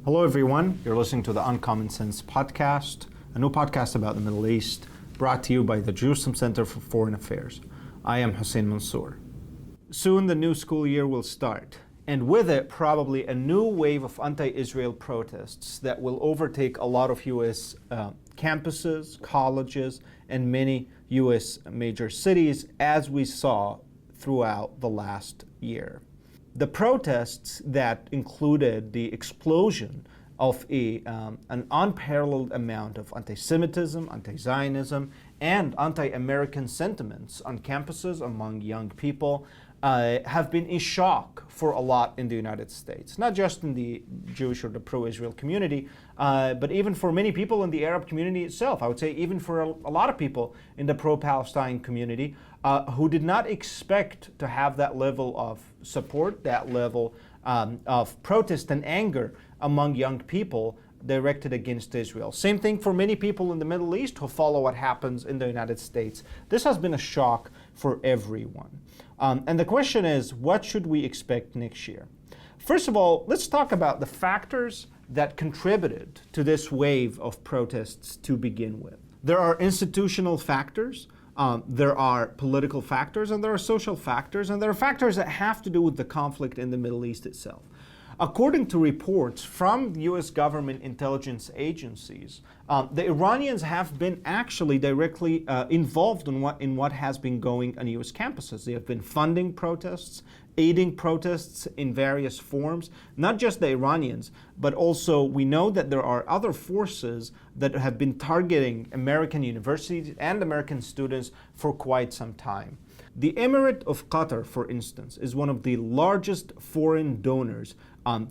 Hello everyone, you're listening to the Uncommon Sense podcast, a new podcast about the Middle East, brought to you by the Jerusalem Center for Foreign Affairs. I am Hussein Mansour. Soon the new school year will start, and with it probably a new wave of anti-Israel protests that will overtake a lot of U.S. Campuses, colleges, and many U.S. major cities, as we saw throughout the last year. The protests that included the explosion of an unparalleled amount of anti-Semitism, anti-Zionism, and anti-American sentiments on campuses among young people have been a shock for a lot in the United States. Not just in the Jewish or the pro-Israel community, but even for many people in the Arab community itself. I would say even for a lot of people in the pro-Palestine community who did not expect to have that level of support, that level of protest and anger among young people directed against Israel. Same thing for many people in the Middle East who follow what happens in the United States. This has been a shock for everyone. And the question is, what should we expect next year? First of all, let's talk about the factors that contributed to this wave of protests to begin with. There are institutional factors, there are political factors, and there are social factors, and there are factors that have to do with the conflict in the Middle East itself. According to reports from U.S. government intelligence agencies, the Iranians have been actually directly involved in what has been going on U.S. campuses. They have been funding protests, aiding protests in various forms, not just the Iranians, but also we know that there are other forces that have been targeting American universities and American students for quite some time. The Emirate of Qatar, for instance, is one of the largest foreign donors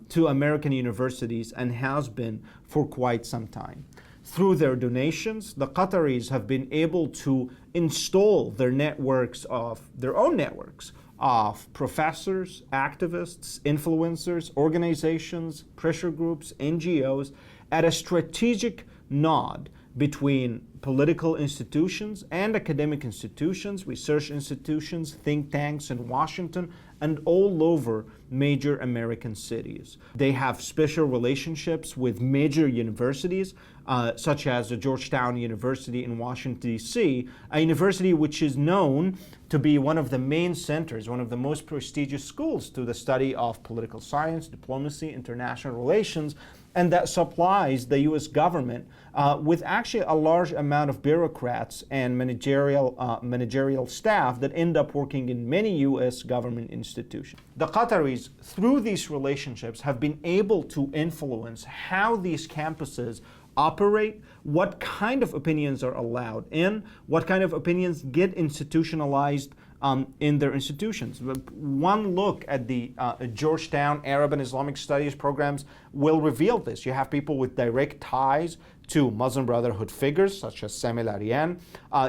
to American universities and has been for quite some time. Through their donations, the Qataris have been able to install their own networks of professors, activists, influencers, organizations, pressure groups, NGOs at a strategic node between political institutions and academic institutions, research institutions, think tanks in Washington, and all over major American cities. They have special relationships with major universities, such as the Georgetown University in Washington D.C., a university which is known to be one of the main centers, one of the most prestigious schools to the study of political science, diplomacy, international relations, and that supplies the U.S. government with actually a large amount of bureaucrats and managerial staff that end up working in many U.S. government institutions. The Qataris, through these relationships, have been able to influence how these campuses operate, what kind of opinions are allowed in, what kind of opinions get institutionalized in their institutions. One look at the Georgetown Arab and Islamic Studies programs will reveal this. You have people with direct ties to Muslim Brotherhood figures such as Samuel Arian.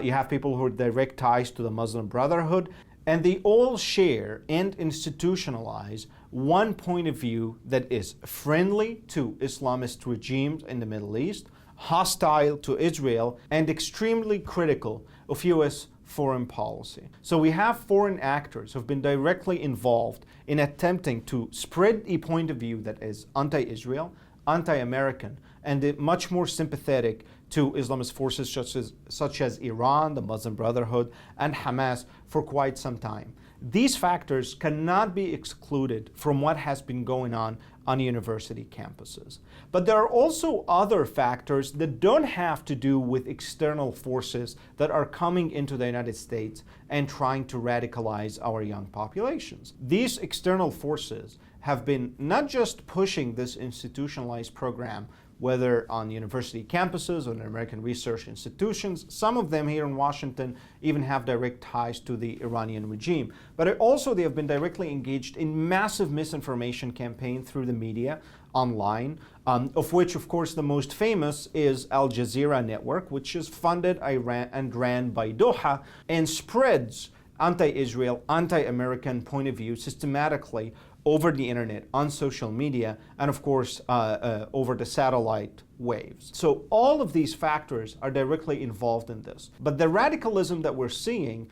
You have people who are direct ties to the Muslim Brotherhood. And they all share and institutionalize one point of view that is friendly to Islamist regimes in the Middle East, hostile to Israel, and extremely critical of U.S. foreign policy. So we have foreign actors who have been directly involved in attempting to spread a point of view that is anti-Israel, anti-American, and much more sympathetic to Islamist forces such as Iran, the Muslim Brotherhood, and Hamas for quite some time. These factors cannot be excluded from what has been going on university campuses. But there are also other factors that don't have to do with external forces that are coming into the United States and trying to radicalize our young populations. These external forces have been not just pushing this institutionalized program, whether on university campuses or in American research institutions. Some of them here in Washington even have direct ties to the Iranian regime. But also they have been directly engaged in massive misinformation campaign through the media, online, of which, of course, the most famous is Al Jazeera network, which is funded and ran by Doha and spreads anti-Israel, anti-American point of view systematically over the internet, on social media, and of course over the satellite waves. So all of these factors are directly involved in this. But the radicalism that we're seeing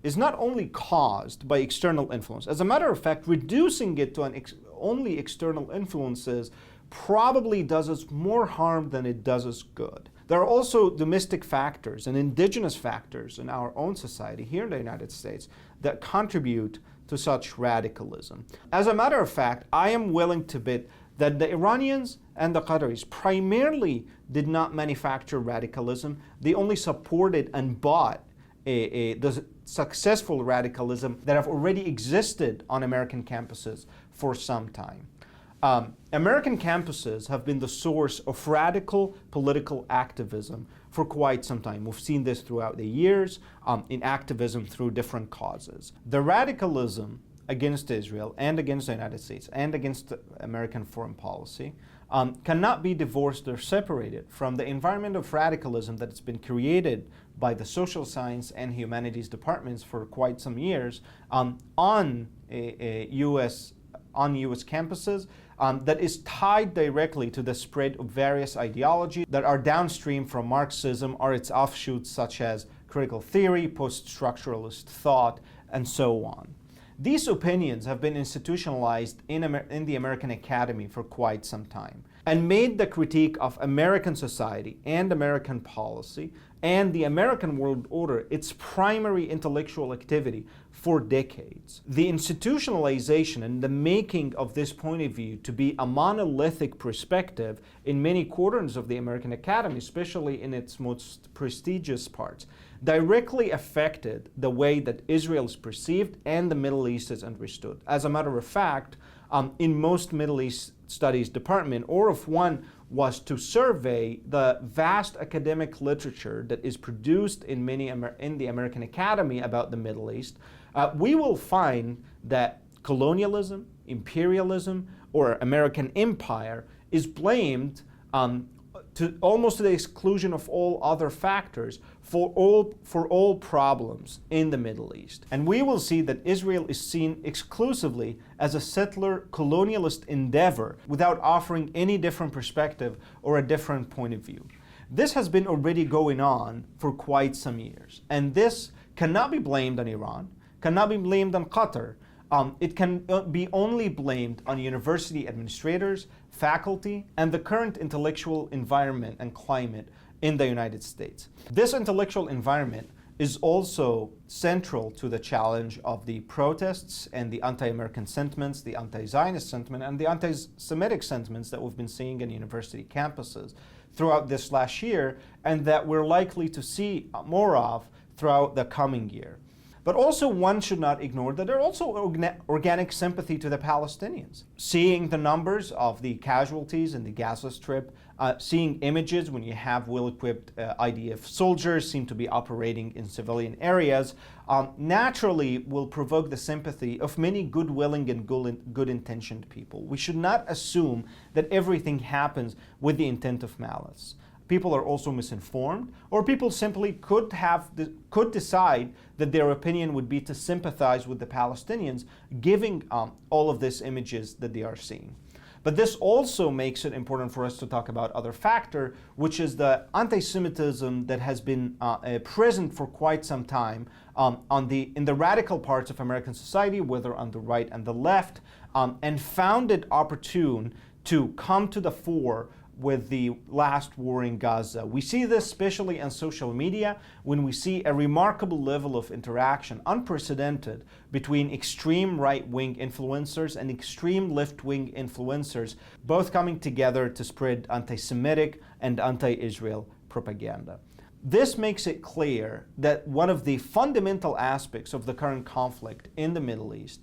is not only caused by external influence. As a matter of fact, reducing it to only external influences probably does us more harm than it does us good. There are also domestic factors and indigenous factors in our own society here in the United States that contribute to such radicalism. As a matter of fact, I am willing to bet that the Iranians and the Qataris primarily did not manufacture radicalism. They only supported and bought the successful radicalism that have already existed on American campuses for some time. American campuses have been the source of radical political activism for quite some time. We've seen this throughout the years in activism through different causes. The radicalism against Israel and against the United States and against American foreign policy cannot be divorced or separated from the environment of radicalism that has been created by the social science and humanities departments for quite some years on U.S. campuses that is tied directly to the spread of various ideologies that are downstream from Marxism or its offshoots such as critical theory, post-structuralist thought, and so on. These opinions have been institutionalized in the American Academy for quite some time and made the critique of American society and American policy and the American world order its primary intellectual activity for decades. The institutionalization and the making of this point of view to be a monolithic perspective in many quarters of the American Academy, especially in its most prestigious parts, directly affected the way that Israel is perceived and the Middle East is understood. As a matter of fact, in most Middle East studies department, or if one was to survey the vast academic literature that is produced in the American Academy about the Middle East, we will find that colonialism, imperialism, or American empire is blamed to almost to the exclusion of all other factors for all problems in the Middle East. And we will see that Israel is seen exclusively as a settler colonialist endeavor without offering any different perspective or a different point of view. This has been already going on for quite some years, and this cannot be blamed on Iran, cannot be blamed on Qatar. It can be only blamed on university administrators, faculty, and the current intellectual environment and climate in the United States. This intellectual environment is also central to the challenge of the protests and the anti-American sentiments, the anti-Zionist sentiment, and the anti-Semitic sentiments that we've been seeing in university campuses throughout this last year, and that we're likely to see more of throughout the coming year. But also one should not ignore that there are also organic sympathy to the Palestinians. Seeing the numbers of the casualties in the Gaza Strip, seeing images when you have well-equipped IDF soldiers seem to be operating in civilian areas, naturally will provoke the sympathy of many good-willing and good-intentioned people. We should not assume that everything happens with the intent of malice. People are also misinformed, or people simply could decide that their opinion would be to sympathize with the Palestinians, giving all of these images that they are seeing. But this also makes it important for us to talk about other factor, which is the anti-Semitism that has been present for quite some time in the radical parts of American society, whether on the right and the left, and found it opportune to come to the fore with the last war in Gaza. We see this especially on social media when we see a remarkable level of interaction, unprecedented, between extreme right-wing influencers and extreme left-wing influencers, both coming together to spread anti-Semitic and anti-Israel propaganda. This makes it clear that one of the fundamental aspects of the current conflict in the Middle East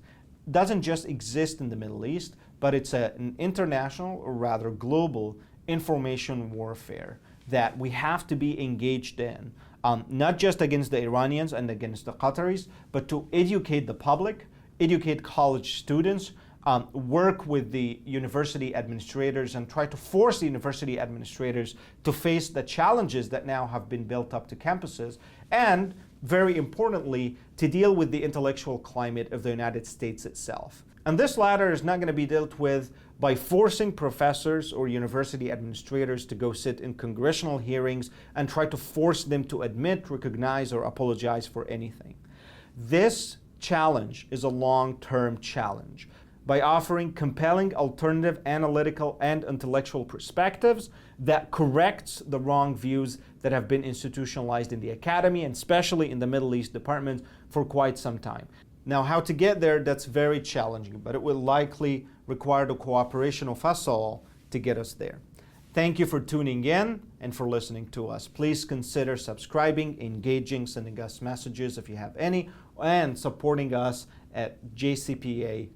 doesn't just exist in the Middle East, but it's an international, or rather global, information warfare that we have to be engaged in, not just against the Iranians and against the Qataris, but to educate the public, educate college students, work with the university administrators and try to force the university administrators to face the challenges that now have been built up to campuses, and very importantly, to deal with the intellectual climate of the United States itself. And this latter is not going to be dealt with by forcing professors or university administrators to go sit in congressional hearings and try to force them to admit, recognize, or apologize for anything. This challenge is a long-term challenge. by offering compelling alternative analytical and intellectual perspectives that corrects the wrong views that have been institutionalized in the academy and especially in the Middle East department for quite some time. Now, how to get there, that's very challenging, but it will likely require the cooperation of us all to get us there. Thank you for tuning in and for listening to us. Please consider subscribing, engaging, sending us messages if you have any, and supporting us at jcpa.org.